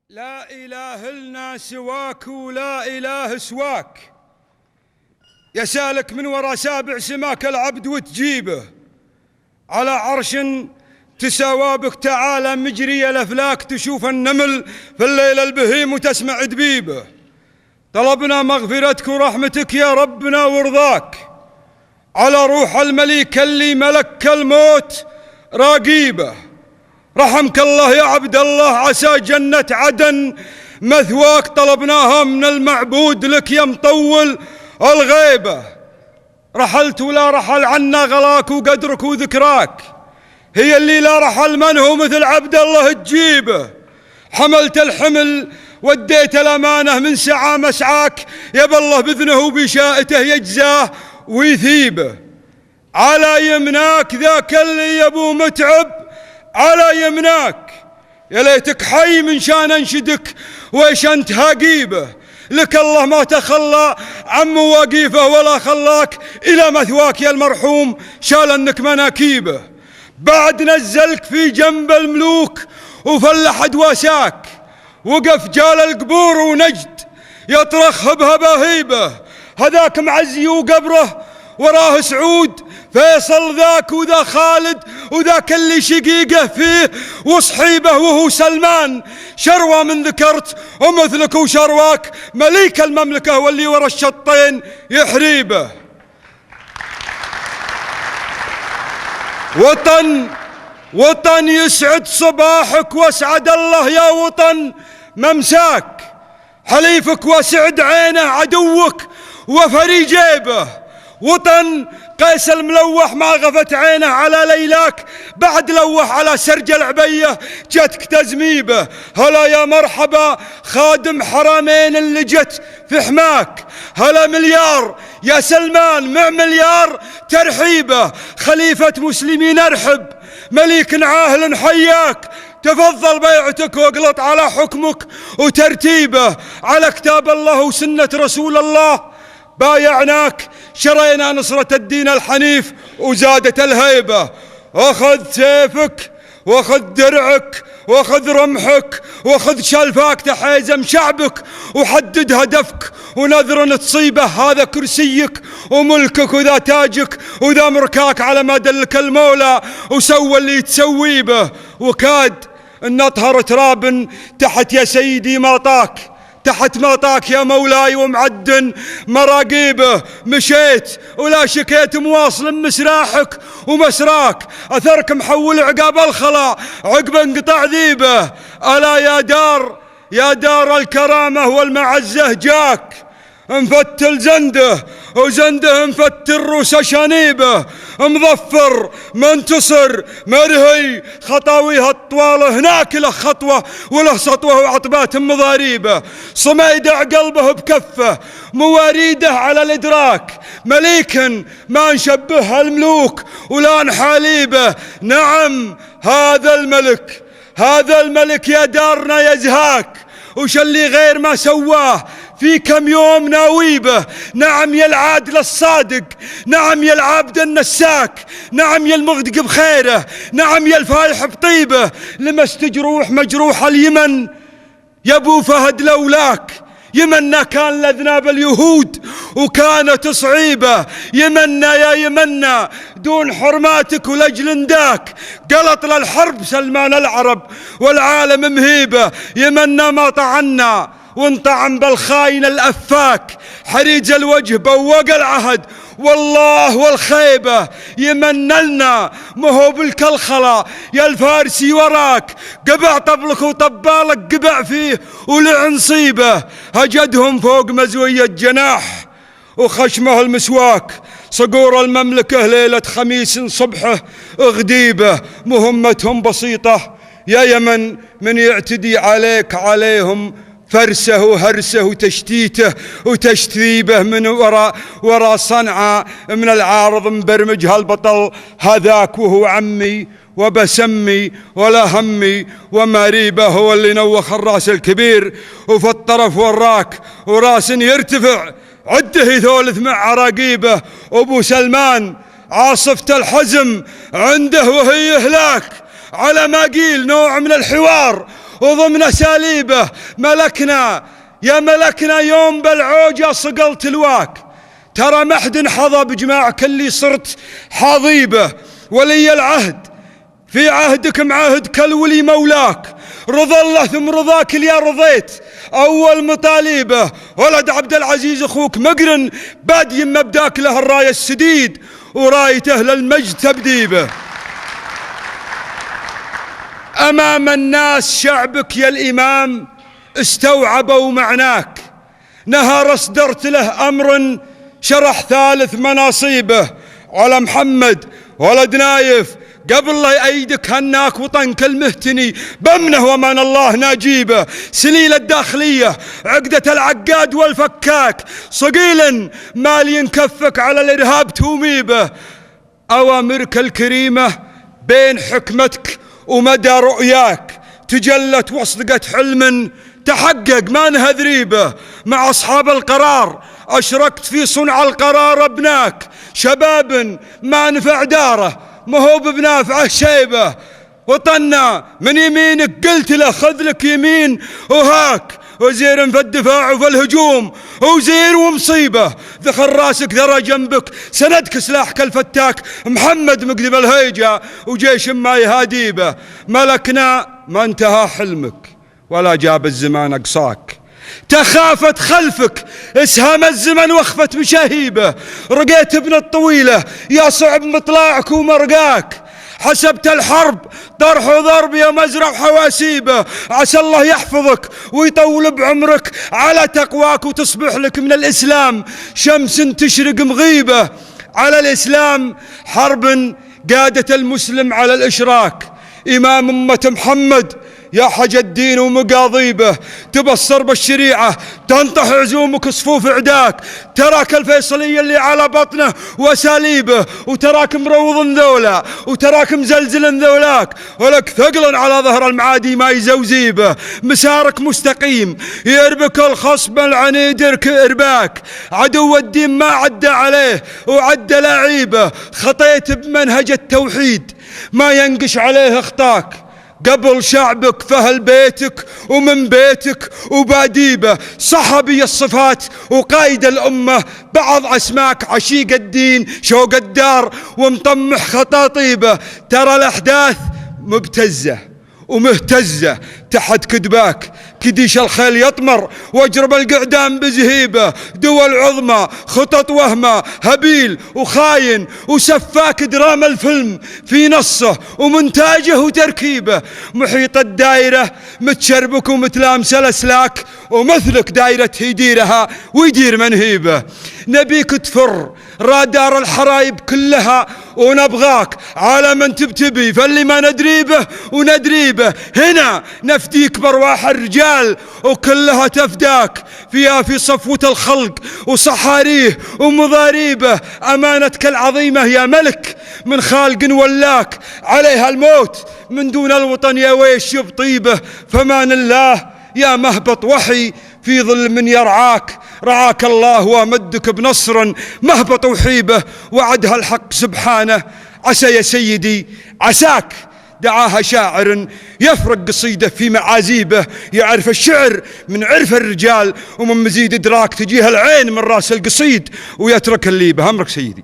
لا إله لنا سواك ولا إله سواك، يسالك من وراء سابع سماك العبد وتجيبه، على عرش تساوى بك تعالى مجري الأفلاك، تشوف النمل في الليل البهيم وتسمع دبيبه. طلبنا مغفرتك ورحمتك يا ربنا ورضاك على روح المليك اللي ملك الموت راقيبه. رحمك الله يا عبد الله، عسى جنة عدن مثواك، طلبناها من المعبود لك يا مطول الغيبة. رحلت ولا رحل عنا غلاك وقدرك وذكراك، هي اللي لا رحل من هو مثل عبد الله تجيبه. حملت الحمل وديت الأمانة من سعى مسعاك، يا الله بإذنه وبشائته يجزاه ويثيبه. على يمناك ذاك اللي يبو متعب، على يمناك يا ليتك حي من شان انشدك ويش انت هاقيبه. لك الله ما تخلى عن مواقيفه ولا خلاك الى مثواك يا المرحوم شال انك مناكيبه. بعد نزلك في جنب الملوك وفلح دواساك، وقف جال القبور ونجد يطرخ هبها بهيبه. هذاك معزي وقبره وراه سعود فيصل، ذاك وذا خالد وذاك اللي شقيقه فيه وصحيبه، وهو سلمان شروى من ذكرت ومثلك وشرواك مليك المملكة واللي ورا الشطين يحريبه. وطن يسعد صباحك واسعد الله يا وطن ممساك، حليفك وسعد عينه عدوك وفري جيبه. وطن قيس الملوح ما غفت عينه على ليلاك، بعد لوح على سرج العبية جتك تزميبه. هلا يا مرحبا خادم حرمين اللي جت في حماك، هلا مليار يا سلمان مع مليار ترحيبه. خليفة مسلمين ارحب مليك عاهل حياك، تفضل بيعتك واقلط على حكمك وترتيبه. على كتاب الله وسنة رسول الله بايعناك، شرينا نصرة الدين الحنيف وزادت الهيبة. أخذ سيفك وأخذ درعك وأخذ رمحك وأخذ شلفاك تحيزم شعبك، وحدد هدفك ونذر تصيبه. هذا كرسيك وملكك وذا تاجك وذا مركاك، على ما دلك المولى وسوى اللي تسوي به. وكاد ان اطهر تراب تحت يا سيدي ماطاك، تحت ماطاك يا مولاي ومعدن مراقيبه. مشيت ولا شكيت مواصل مسراحك ومسراك، أثرك محول عقاب الخلا عقب انقطاع ذيبه. ألا يا دار الكرامة والمعزة جاك مفتل زنده وزنده مفتل روس شنيبه. مظفر منتصر مرهي خطاويه الطوال، هناك له خطوة وله سطوة وعطبات مضاريبه. صميدع قلبه بكفه مواريده على الإدراك، مليك ما نشبه الملوك ولا نحاليبه. نعم هذا الملك يا دارنا يزهاك، وش اللي غير ما سواه في كم يوم ناويبه. نعم يا العادل الصادق، نعم يا العابد النساك، نعم يا المغدق بخيره، نعم يا الفايح بطيبه. لمست جروح مجروح اليمن يا ابو فهد لولاك، يمنا كان لذناب اليهود وكانت صعيبه. يمنا يا يمنا دون حرماتك ولجل انداك، قلط للحرب سلمان العرب والعالم مهيبه. يمنا ما طعنا وانطعن بالخاين الأفاك، حريج الوجه بوق العهد والله والخيبة. يمنلنا مهو بالكلخلة يا الفارسي وراك، قبع طبلك وطبالك قبع فيه ولعن صيبه. هجدهم فوق مزوية جناح وخشمه المسواك، صقور المملكة ليلة خميس صبحه غديبه. مهمتهم بسيطة يا يمن، من يعتدي عليك عليهم فرسه وهرسه وتشتيته وتشتيبه. من وراء صنعاء من العارض مبرمج هالبطل هذاك، وهو عمي وبسمي ولا همي وماريبه. هو اللي نوخ الراس الكبير وفي الطرف وراك وراس يرتفع عده ثولث مع عراقيبه. أبو سلمان عاصفة الحزم عنده وهي هلاك، على ما قيل نوع من الحوار وضمن أساليبه ملكنا يا ملكنا يوم بالعوجة صقلت الواك. ترى ما حد حظى بجماعك اللي صرت حظيبه. ولي العهد في عهدك معاهدك الولي مولاك، رضا الله ثم رضاك اللي رضيت أول مطالبه. ولد عبد العزيز أخوك مقرن بادي مبداك له الراية السديد وراية أهل المجد تبديبه. أمام الناس شعبك يا الإمام استوعبوا معناك، نهار اصدرت له أمر شرح ثالث مناصيبه. على محمد ولد نايف قبل الله يأيدك هناك وطنك المهتني بمنه ومن الله ناجيبه. سليل الداخلية عقدة العقاد والفكاك، صقيلا مالي ينكفك على الإرهاب توميبه. أوامرك الكريمة بين حكمتك ومدى رؤياك تجلت واصدقت حلم تحقق ما نهى ذريبه. مع أصحاب القرار أشركت في صنع القرار ابناك، شباب ما نفع داره ما هو بنافعه شيبه. وطنا من يمينك قلت له خذ لك يمين وهاك، وزير في الدفاع وفي الهجوم وزير ومصيبه. ذخر راسك ذرى جنبك سندك سلاحك الفتاك، محمد مقدم الهيجة وجيش ما يهاديبه. ملكنا ما انتهى حلمك ولا جاب الزمان أقصاك، تخافت خلفك اسهام الزمن وخفت مشاهيبه. رقيت ابن الطويلة يا صعب مطلعك ومرقاك، حسبت الحرب طرح وضرب يا مزرع حواسيبه. عسى الله يحفظك ويطول بعمرك على تقواك وتصبح لك من الإسلام شمس تشرق مغيبة. على الإسلام حرب قادت المسلم على الإشراك، إمام أمة محمد يا حج الدين ومقاضيبه. تبصر بالشريعة تنطح عزومك صفوف عداك، تراك الفيصلية اللي على بطنه وساليبه، وتراك مروض ذولا وتراك مزلزل ذولاك، ولك ثقل على ظهر المعادي ما يزوزيبه. مسارك مستقيم يربك الخصم العنيد إرباك، عدو الدين ما عدى عليه وعدى لعيبه. خطيت بمنهج التوحيد ما ينقش عليه اخطاك، قبل شعبك فهل بيتك ومن بيتك وباديبه. صحابي الصفات وقايد الأمة بعض أسماك، عشيق الدين شوق الدار ومطمح خطاطيبه. ترى الأحداث مبتزة ومهتزة تحت كدباك، كديش الخيل يطمر واجرب القعدان بزهيبه. دول عظمى خطط وهمة هبيل وخاين وسفاك درام الفيلم في نصه ومنتاجه وتركيبه. محيط الدائرة متشربك ومتلامس الأسلاك، ومثلك دائرة يديرها ويدير منهيبه. نبيك تفر رادار الحرايب كلها ونبغاك على من تبتبي، فاللي ما ندريبه وندريبه هنا نفديك بارواح الرجال وكلها تفداك. فيها في صفوة الخلق وصحاريه ومضاريبه. أمانتك العظيمة يا ملك من خالق ولاك، عليها الموت من دون الوطن يا ويش بطيبه. فمان الله يا مهبط وحي في ظل من يرعاك، رعاك الله ومدك بنصر مهبط وحيبه. وعدها الحق سبحانه عسى يا سيدي عساك، دعاها شاعر يفرق قصيده في معازيبه. يعرف الشعر من عرف الرجال، ومن مزيد إدراك تجيها العين من راس القصيد ويترك الليبه. أمرك سيدي.